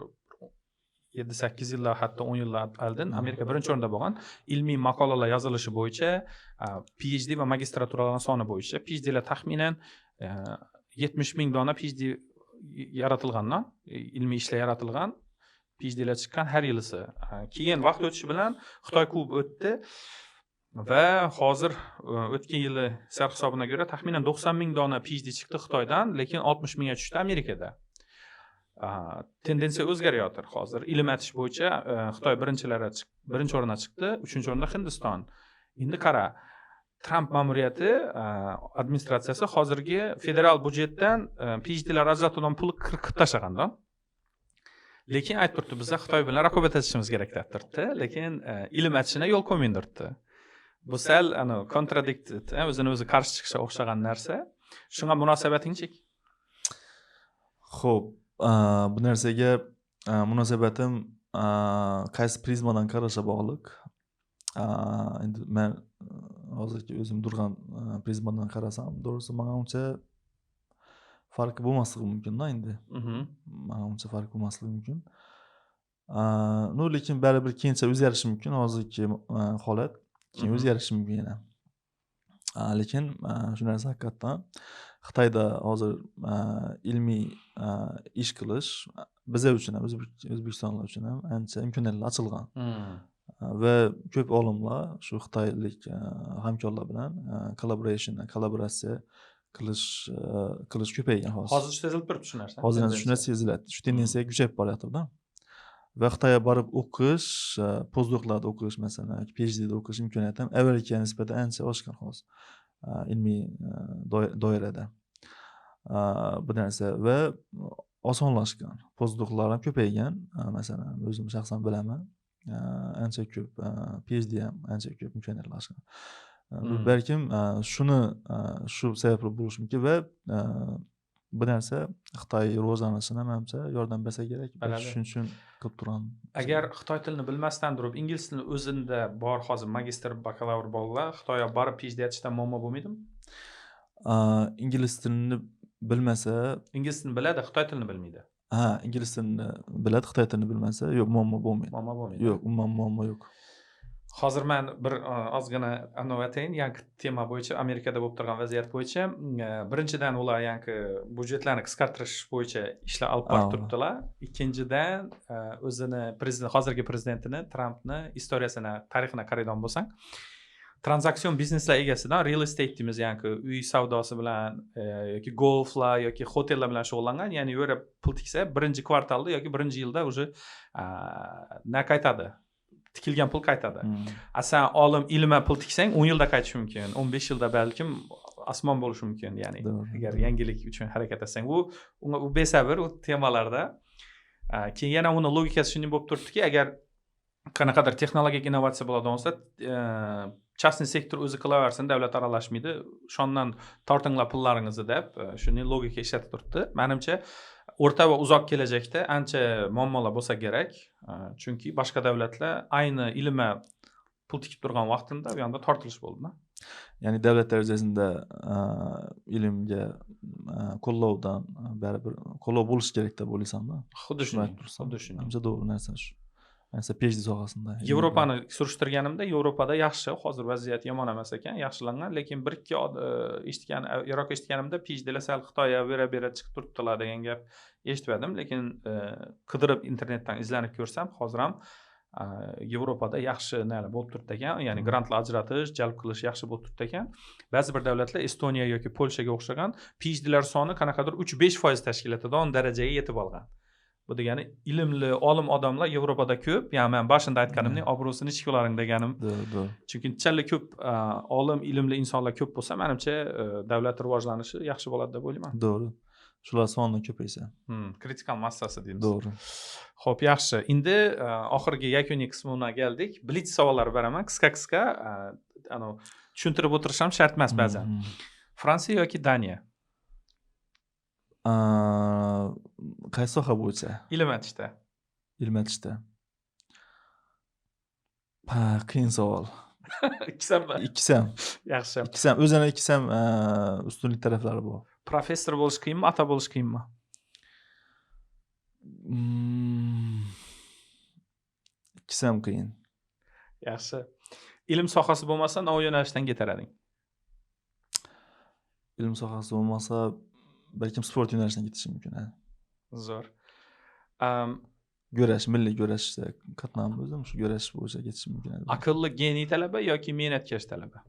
7-8 yillar, hatto 10 yillar oldin Amerika birinchi o'rinda bo'lgan ilmiy maqolalar yozilishi bo'yicha, PhD va magistraturalar soni bo'yicha PhDlar taxminan 70,000 dona PhD yaratilgandan, ilmiy ishlar yaratilgan, PhDlar chiqqan har yilisi. Keyin vaqt o'tishi bilan Xitoy kub o'tdi va hozir o'tgan yili sarhisobına ko'ra taxminan 90,000 dona PhD chiqdi Xitoydan, lekin 60,000 ga tushdi Amerikada. Tendensiya o'zgarayotir hozir. Ilm etish bo'yicha Xitoy birinchi o'ringa chiqdi, 3-o'rinda Hindiston. Endi qara, Trump ma'muriyati administratsiyasi hozirgi federal budjetdan PhDlar ajratilgan pulni qirqib tashlaganda. Lekin aytib turibdi, biz Xitoy bilan raqobat etishimiz kerak deb turibdi, lekin ilm etishga yo'l qo'ymaydi turibdi. Bu sal contradicted, o'zini o'zi qarshi chiqishga o'xshagan narsa. Shunga munosabatingchi? Xo'p, bu narsaga munosabatim qaysi prizmadan qarashga bog'liq. Endi men hozirgi o'zim turgan prizmadan qarasam, to'g'risi menga uncha farqi bo'lmasligi mumkin-da endi. Mhm. Uncha farq bo'lmasligi mumkin. No, lekin baribir keyincha o'zgarishi mumkin. Hozirgi holat keyin o'zgarishi mumkin yana. Lekin shu narsa haqiqatdan Xitoyda hozir ilmiy ish qilish bizlar uchun ham, O'zbekistonlar uchun ham ancha imkoniyatlar ochilgan. Va ko'p olimlar shu xitoylik hamkorlar bilan kollaboratsiya qilish ko'paygan hozir. Hozir sezilib turibdi shu narsa. Hozir shu narsa seziladi. Shu tendensiya kuchayib boryapti-da. Va Xitoyga borib o'qish, postdoklarda o'qish masalan, PhD'da o'qish imkoniyati ham avvalgiga nisbatan ancha oshgan hozir. Ilmiy doirada. Bu narsa va osonlashgan. Postdoklar ham ko'paygan. Masalan, o'zim shaxsan bilaman. Ancha ko'p PhD ham ancha ko'p imkoniyatlashgan. Balkim shu sababli bo'lishi mumkin va bu narsa Xitoy rivojlanishini menimcha yordam bersa kerak. Shuning uchun qilib turgan. Agar Xitoy tilini bilmasdan turib, ingliz tilini o'zida bor hozir magistr, bakalavr bolalar Xitoyga borib PhD etishdan muammo bo'lmaydimi? Ingliz tilini bilmasa, ingliz tilini biladi, Xitoy tilini bilmaydi. Ingliz tilini biladi, Xitoy tilini bilmasa, yo'q, muammo bo'lmaydi. Muammo bo'lmaydi. Yo'q, umuman muammo yo'q. Hozir men bir ozgina anovateyn, yangi tema bo'yicha, Amerikada bo'lib turgan vaziyat bo'yicha, birinchidan ular yangi budjetlarni qisqartirish bo'yicha ishlar olib borib turibdilar. Ikkinchidan o'zini hozirgi prezidentini, Trampni istoriyasini, tarixini qaraydigan bo'lsang, tranzaksion bizneslar egasidan real estate deymiz, ya'ni uy savdosi bilan yoki golflar yoki hotellar bilan shug'ullangan, ya'ni u yerga pul tiksa birinchi kvartalda yoki birinchi yilda уже qaytadi. Tikilgan pul qaytadi. Sen olim ilmga pul tiksang 10 yilda qaytishi mumkin, 15 yilda balkim osmon bo'lishi mumkin, ya'ni agar yangilik uchun harakat etsang. U besabr u temalarda. Keyin yana uni logikasi shunday bo'lib turibdiki, agar qanaqadir texnologik innovatsiya bo'ladigan bo'lsa, частный sektor o'zi qilaversin, davlat aralashmaydi, shondan tortinglar pullaringizni deb shunday logika ishlatib turibdi. Menimcha o'rta va uzoq kelajakda ancha muammolar bo'lsa kerak, chunki boshqa davlatlar ayni ilmga pul tikib turgan vaqtida bu yoqda tortilish bo'ldi. Ya'ni davlat darajasida ilmga qo'llovdan baribir qo'llov bo'lishi kerak deb o'ylaysan-da? Xuddi shunday. Menimcha to'g'ri narsa shu. Masalan, PhD sohasida. Yevropani surishtirganimda, Yevropada yaxshi, hozir vaziyat yomon emas ekan, yaxshilangan, lekin bir ikki Iroq eshitganimda PhDlar sal Xitoyga bera chiqib turibdilar degan gap eshitmadim, lekin qidirib internetdan izlanib ko'rsam, hozir ham Yevropada yaxshi nalar bo'lib turibdi ekan, ya'ni grantlar ajratish, jalb qilish yaxshi bo'lib turibdi ekan. Ba'zi bir davlatlar Estoniya yoki Polshaga o'xshagan PhDlar soni qanaqadir 3-5% tashkil etadigan darajaga yetib olgan. Bu degani ilmli olim odamlar Yevropada ko'p. Ya'ni men boshida aytganimdek, obro'sini ichkilaring deganim. Chunki chala ko'p olim, ilmli insonlar ko'p bo'lsa, menimcha davlat rivojlanishi yaxshi bo'ladi deb o'ylayman. To'g'ri. Shular soni ko'paysa. Kritikal massasi deymiz. To'g'ri. Xo'p, yaxshi. Endi oxirgi yakuniy qismiga keldik. Blitz savollar beraman. Qisqa tushuntirib o'tirishim shart emas ba'zan. Fransiya yoki Daniya? Qaysi soha bo'yicha? Ilm etishda. Ilm etishda. Qiyin savol. Ikkisammi? Ikkisam. Yaxshi. Ikkisam, o'zini ikkisam ustunlik taraflari bor. Professor bo'lish qiyinmi, ota bo'lish qiyinmi? Ikkisam qiyin. Yaxshi. Ilm sohasi bo'lmasa, nima yo'nalishdan ketar-eding? Ilm sohasi bo'lmasa, balkim sport yo'nalishidan ketishim mumkin. Zo'r. Go'rash, milliy go'rashda qatnab o'zim shu go'rash bo'yicha ketishim mumkin. Aqlli geniy talaba yoki mehnatkash talaba?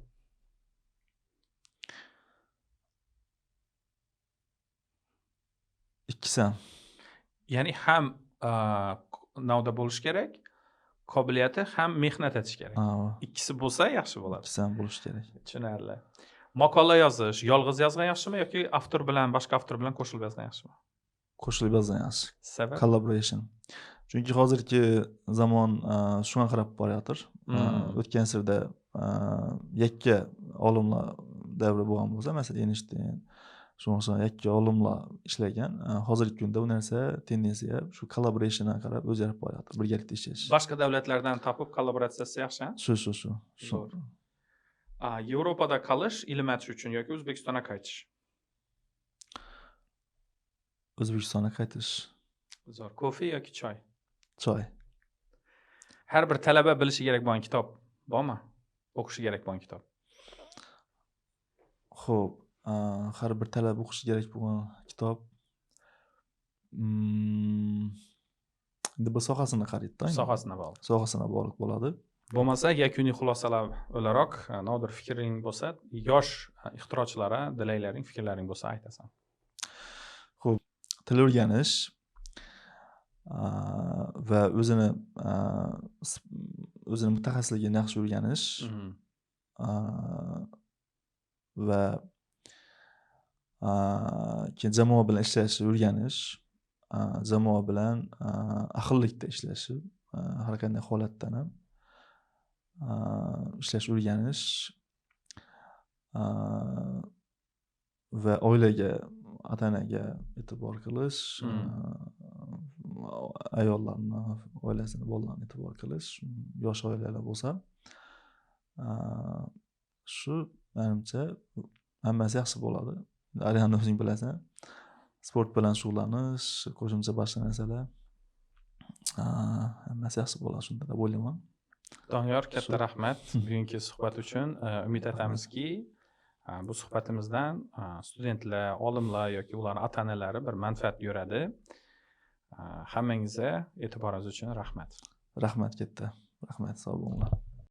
Ikkisam. Ya'ni ham navda bo'lish kerak, qobiliyati ham mehnat etish kerak. Ikkisi bo'lsa yaxshi bo'ladi. Ikkisam bo'lish kerak. Tushunarli. Maqola yozish, yolg'iz yozgan yaxshimi yoki avtor bilan, boshqa avtor bilan qo'shilib yozgan yaxshimi? Qo'shilib yozgan yaxshi. Sabab? Collaboration. Chunki hozirgi zamon shunga qarab borayotir. O'tgan asrda yakka olimlar davri bo'lgan bo'lsa, masalan, Einstein, shunga yakka olimlar ishlagan. Hozirgi kunda bu narsa tendensiya shu collaborationga qarab o'zgarib borayotir. Birgalikda ishlash. Boshqa davlatlardan topib kollaboratsiyasi yaxshi? Shu. Yevropada qolish ilm etish uchun yoki O'zbekistonga qaytish? O'zbekistonga qaytish. Zo'r. Kofe yoki choy? Choy. Har bir talaba bilishi kerak bo'lgan kitob bormi? O'qishi kerak bo'lgan kitob. Xo'p, har bir talaba o'qishi kerak bo'lgan kitob endi bir sohasini qaraydi-da. Sohasina bog'liq. Sohasina bog'liq bo'ladi. Bo'lmasa, yakuniy xulosalar o'laroq, Nodir fikring bo'lsa, yosh ixtirochilara dilaklarning, fikrlaring bo'lsa aytasan. Xo'p, til o'rganish va o'zini mutaxassisligini yaxshi o'rganish va keyin jamoa bilan ishlashni o'rganish, jamoa bilan ahillikda ishlashi, har qanday holatda ham ishlashni o'rganish va oilaga, ota-onaga e'tibor qilish, ayollarni, oilasini, bolalarni e'tibor qilish, yosh oilalar bo'lsa, shu menimcha hammasi yaxshi bo'ladi. Arianni o'zing bilasan. Sport bilan shug'ullanish, qo'shimcha boshqa narsalar hammasi yaxshi bo'ladi shunda deb o'ylayman. Doniyor, katta rahmat bugungi suhbat uchun. Umid etamizki, bu suhbatimizdan studentlar, olimlar yoki ularning ota-onalari bir manfaat ko'radi. Hammangizga e'tiboringiz uchun rahmat. Rahmat katta. Rahmat, sog' bo'linglar.